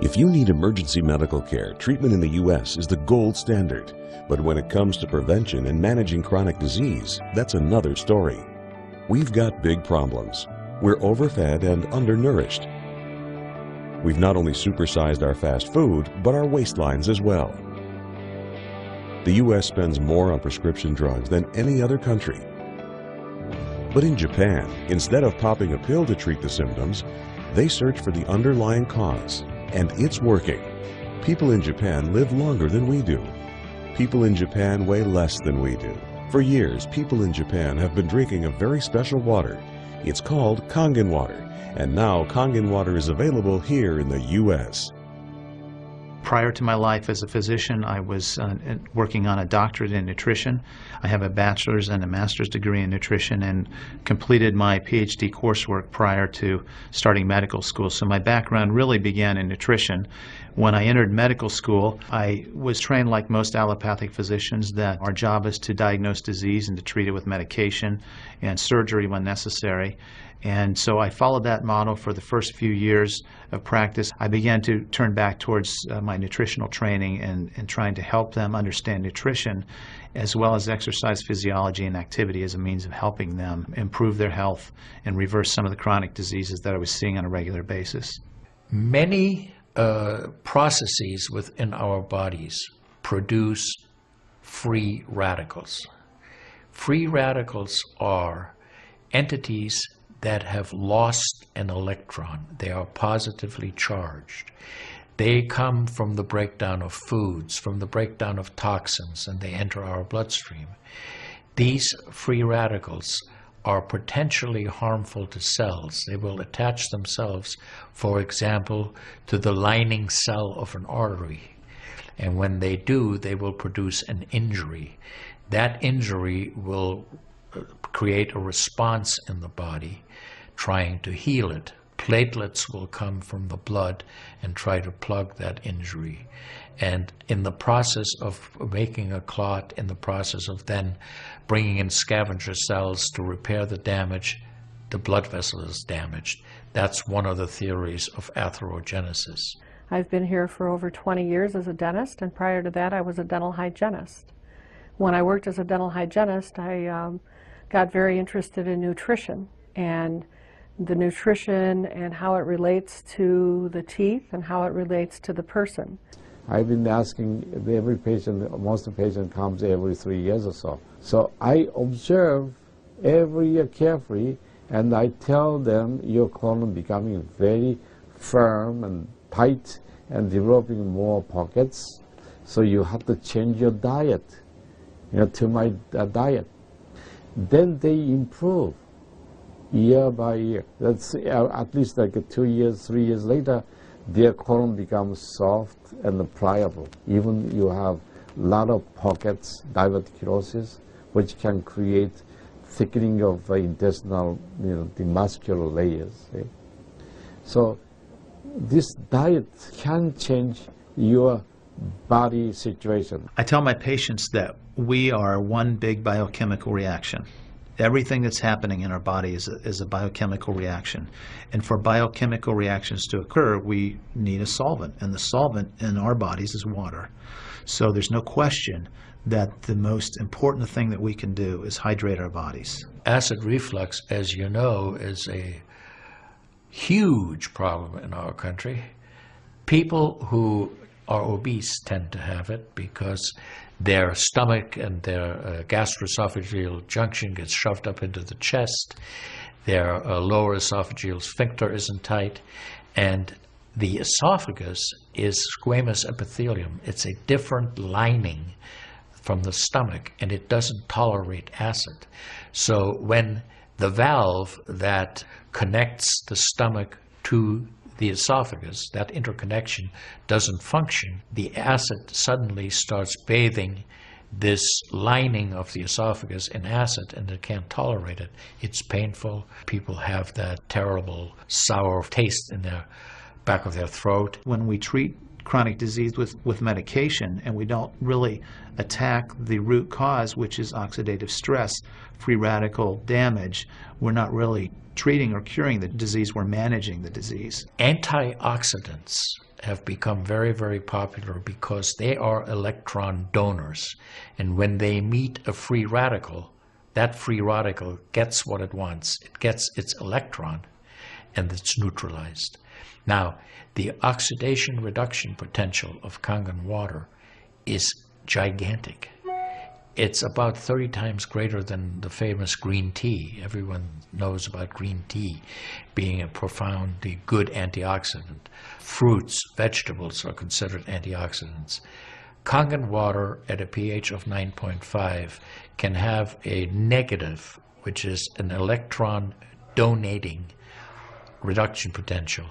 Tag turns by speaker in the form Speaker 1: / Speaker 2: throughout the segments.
Speaker 1: If you need emergency medical care, treatment in the U.S. is the gold standard. But when it comes to prevention and managing chronic disease, that's another story. We've got big problems. We're overfed and undernourished. We've not only supersized our fast food, but our waistlines as well. The U.S. spends more on prescription drugs than any other country. But in Japan, instead of popping a pill to treat the symptoms, they search for the underlying cause. And it's working. People in Japan live longer than we do. People in Japan weigh less than we do. For years, people in Japan have been drinking a very special water. It's called Kangen water, and now Kangen water is available here in the U.S.
Speaker 2: Prior to my life as a physician, I was working on a doctorate in nutrition. I have a bachelor's and a master's degree in nutrition and completed my PhD coursework prior to starting medical school. So my background really began in nutrition. When I entered medical school, I was trained like most allopathic physicians that our job is to diagnose disease and to treat it with medication and surgery when necessary. And so I followed that model for the first few years of practice. I began to turn back towards my nutritional training and trying to help them understand nutrition as well as exercise physiology and activity as a means of helping them improve their health and reverse some of the chronic diseases that I was seeing on a regular basis.
Speaker 3: Many processes within our bodies produce free radicals. Free radicals are entities that have lost an electron. They are positively charged. They come from the breakdown of foods, from the breakdown of toxins, and they enter our bloodstream. These free radicals are potentially harmful to cells. They will attach themselves, for example, to the lining cell of an artery. And when they do, they will produce an injury. That injury will create a response in the body trying to heal it. Platelets will come from the blood and try to plug that injury. And in the process of making a clot, in the process of then bringing in scavenger cells to repair the damage, the blood vessel is damaged. That's one of the theories of atherogenesis.
Speaker 4: I've been here for over 20 years as a dentist, and prior to that I was a dental hygienist. When I worked as a dental hygienist, I got very interested in nutrition and the nutrition and how it relates to the teeth and how it relates to the person.
Speaker 5: I've been asking every patient, most of the patient comes every 3 years or so. So I observe every year carefully, and I tell them your colon becoming very firm and tight and developing more pockets. So you have to change your diet, to my diet. Then they improve year by year. That's at least like 2 years, 3 years later, their colon becomes soft and pliable. Even you have a lot of pockets, diverticulosis, which can create thickening of intestinal, the muscular layers. So this diet can change your body situation.
Speaker 2: I tell my patients that we are one big biochemical reaction. Everything that's happening in our body is a biochemical reaction. And for biochemical reactions to occur, we need a solvent. And the solvent in our bodies is water. So there's no question that the most important thing that we can do is hydrate our bodies.
Speaker 3: Acid reflux, as you know, is a huge problem in our country. People who are obese tend to have it because their stomach and their gastroesophageal junction gets shoved up into the chest. Their lower esophageal sphincter isn't tight. And the esophagus is squamous epithelium. It's a different lining from the stomach, and it doesn't tolerate acid. So when the valve that connects the stomach to the esophagus, that interconnection doesn't function, the acid suddenly starts bathing this lining of the esophagus in acid, and it can't tolerate it. It's painful. People have that terrible sour taste in their back of their throat.
Speaker 2: When we treat chronic disease with medication, and we don't really attack the root cause, which is oxidative stress, free radical damage, we're not really treating or curing the disease, we're managing the disease.
Speaker 3: Antioxidants have become very, very popular because they are electron donors. And when they meet a free radical, that free radical gets what it wants. It gets its electron, and it's neutralized. Now, the oxidation reduction potential of Kangen water is gigantic. It's about 30 times greater than the famous green tea. Everyone knows about green tea being a profoundly good antioxidant. Fruits, vegetables are considered antioxidants. Kangen water at a pH of 9.5 can have a negative, which is an electron donating reduction potential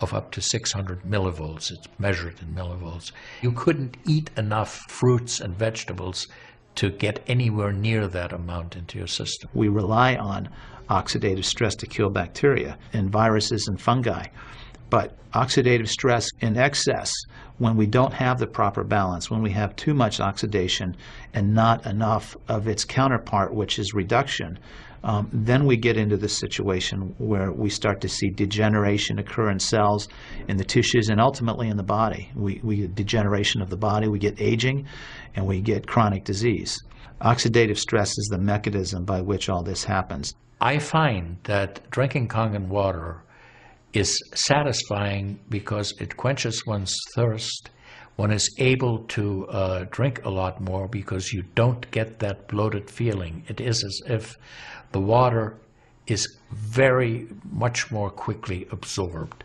Speaker 3: of up to 600 millivolts. It's measured in millivolts. You couldn't eat enough fruits and vegetables to get anywhere near that amount into your system.
Speaker 2: We rely on oxidative stress to kill bacteria and viruses and fungi. But oxidative stress in excess, when we don't have the proper balance, when we have too much oxidation and not enough of its counterpart, which is reduction, then we get into the situation where we start to see degeneration occur in cells, in the tissues, and ultimately in the body. We get degeneration of the body, we get aging, and we get chronic disease. Oxidative stress is the mechanism by which all this happens.
Speaker 3: I find that drinking Kangen water is satisfying because it quenches one's thirst. One is able to drink a lot more because you don't get that bloated feeling. It is as if the water is very much more quickly absorbed.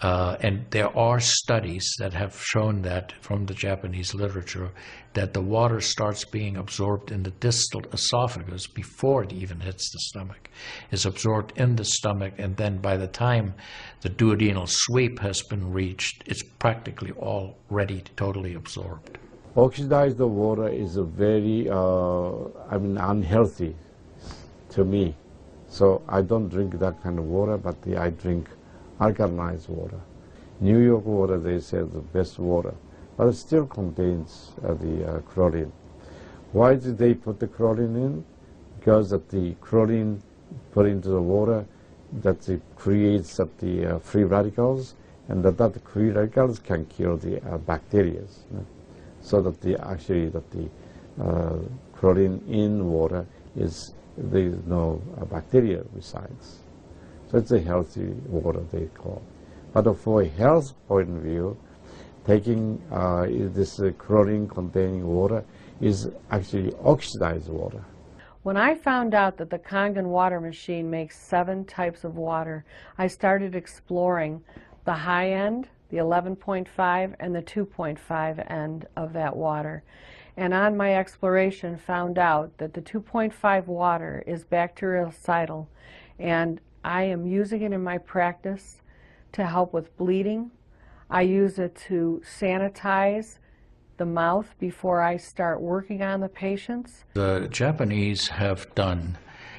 Speaker 3: And there are studies that have shown that from the Japanese literature that the water starts being absorbed in the distal esophagus before it even hits the stomach. It's absorbed in the stomach, and then by the time the duodenal sweep has been reached, it's practically already totally absorbed.
Speaker 5: Oxidized water is a very, unhealthy to me. So I don't drink that kind of water, but I drink alkalinized water. New York water, they say, is the best water, but it still contains the chlorine. Why did they put the chlorine in? Because of the chlorine put into the water, that it creates the free radicals, and that free radicals can kill the bacteria. So that the chlorine in water is, there is no bacteria resides. So it's a healthy water, they call. But for a health point of view, taking this chlorine-containing water is actually oxidized water.
Speaker 4: When I found out that the Kangen water machine makes 7 types of water, I started exploring the high end, the 11.5, and the 2.5 end of that water. And on my exploration, found out that the 2.5 water is bactericidal, and I am using it in my practice to help with bleeding. I use it to sanitize the mouth before I start working on the patients.
Speaker 3: The Japanese have done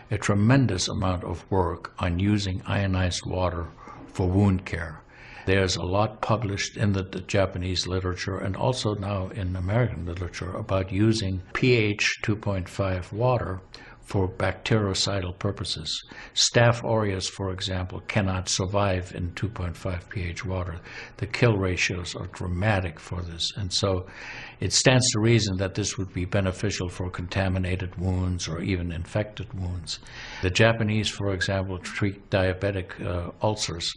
Speaker 3: a tremendous amount of work on using ionized water for wound care. There's a lot published in the Japanese literature and also now in American literature about using pH 2.5 water for bactericidal purposes. Staph aureus, for example, cannot survive in 2.5 pH water. The kill ratios are dramatic for this, and so it stands to reason that this would be beneficial for contaminated wounds or even infected wounds. The Japanese, for example, treat diabetic ulcers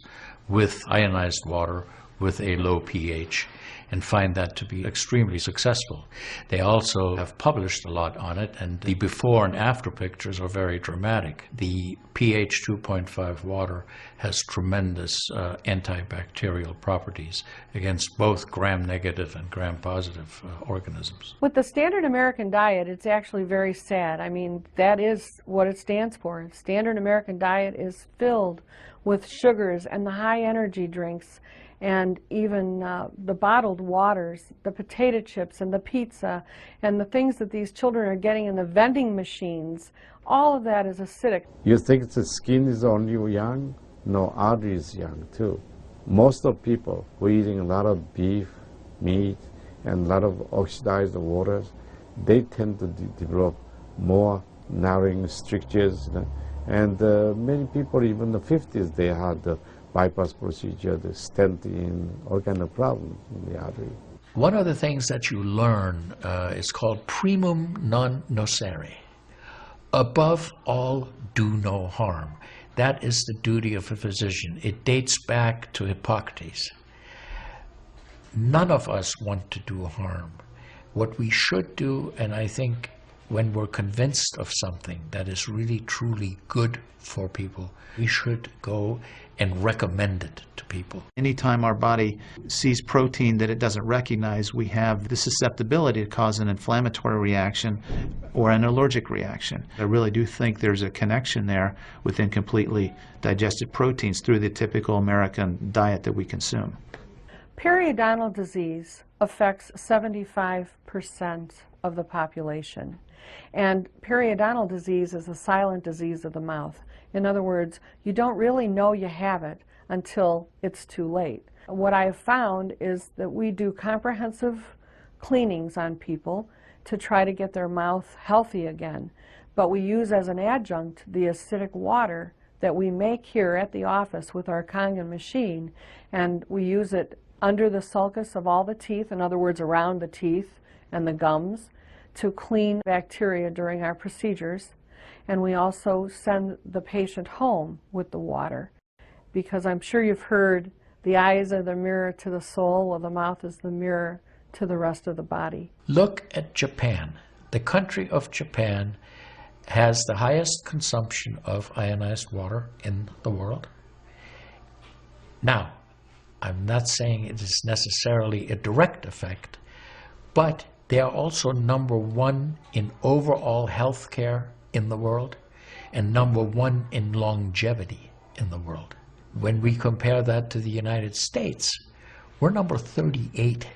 Speaker 3: with ionized water with a low pH and find that to be extremely successful. They also have published a lot on it, and the before and after pictures are very dramatic. The pH 2.5 water has tremendous antibacterial properties against both gram-negative and gram-positive organisms.
Speaker 4: With the standard American diet, it's actually very sad. I mean, that is what it stands for. Standard American diet is filled with sugars and the high energy drinks, and even the bottled waters, the potato chips and the pizza, and the things that these children are getting in the vending machines, all of that is acidic.
Speaker 5: You think the skin is only young? No, artery is young too. Most of people who are eating a lot of beef, meat, and a lot of oxidized waters, they tend to develop more narrowing strictures. And many people, even in the 50s, they had the bypass procedure, the stent in, all kind of problems in the artery.
Speaker 3: One of the things that you learn is called primum non nocere. Above all, do no harm. That is the duty of a physician. It dates back to Hippocrates. None of us want to do harm. What we should do, and I think when we're convinced of something that is really truly good for people, we should go and recommend it to people.
Speaker 2: Anytime our body sees protein that it doesn't recognize, we have the susceptibility to cause an inflammatory reaction or an allergic reaction. I really do think there's a connection there with incompletely digested proteins through the typical American diet that we consume.
Speaker 4: Periodontal disease affects 75% of the population. And periodontal disease is a silent disease of the mouth. In other words, you don't really know you have it until it's too late. What I have found is that we do comprehensive cleanings on people to try to get their mouth healthy again. But we use as an adjunct the acidic water that we make here at the office with our Kangen machine, and we use it under the sulcus of all the teeth, in other words, around the teeth and the gums, to clean bacteria during our procedures. And we also send the patient home with the water, because I'm sure you've heard the eyes are the mirror to the soul, while the mouth is the mirror to the rest of the body.
Speaker 3: Look at Japan. The country of Japan has the highest consumption of ionized water in the world. Now, I'm not saying it is necessarily a direct effect, but they are also #1 in overall health care in the world and #1 in longevity in the world. When we compare that to the United States, we're number 38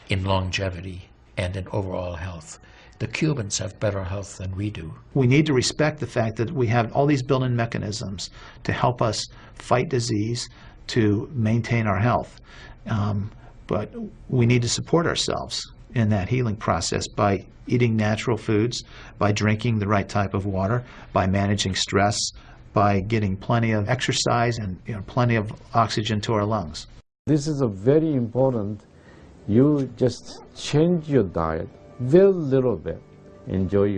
Speaker 3: in longevity and in overall health. The Cubans have better health than we do.
Speaker 2: We need to respect the fact that we have all these built-in mechanisms to help us fight disease, to maintain our health. But we need to support ourselves in that healing process by eating natural foods, by drinking the right type of water, by managing stress, by getting plenty of exercise and plenty of oxygen to our lungs.
Speaker 5: This is a very important. You just change your diet very little bit. Enjoy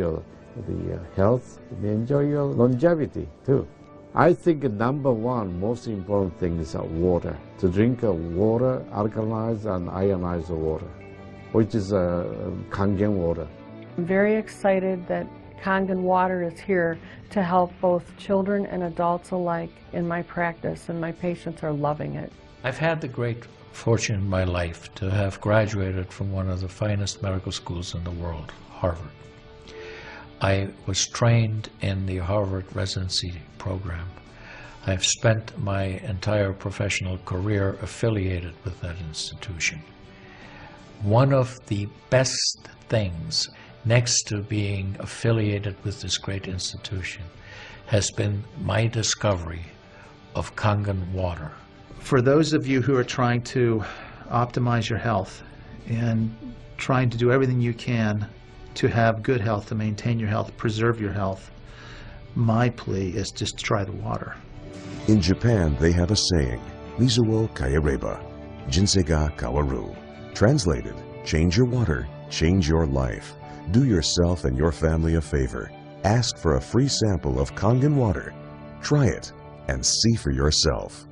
Speaker 5: the health, enjoy your longevity too. I think #1 most important thing is water. To drink water, alkalized and ionized water, which is Kangen water.
Speaker 4: I'm very excited that Kangen water is here to help both children and adults alike in my practice, and my patients are loving it.
Speaker 3: I've had the great fortune in my life to have graduated from one of the finest medical schools in the world, Harvard. I was trained in the Harvard residency program. I've spent my entire professional career affiliated with that institution. One of the best things, next to being affiliated with this great institution, has been my discovery of Kangen water.
Speaker 2: For those of you who are trying to optimize your health and trying to do everything you can to have good health, to maintain your health, preserve your health, my plea is just try the water.
Speaker 1: In Japan, they have a saying, Mizu wo kaereba, jinsei ga kawaru. Translated, change your water, change your life. Do yourself and your family a favor. Ask for a free sample of Kangen water. Try it and see for yourself.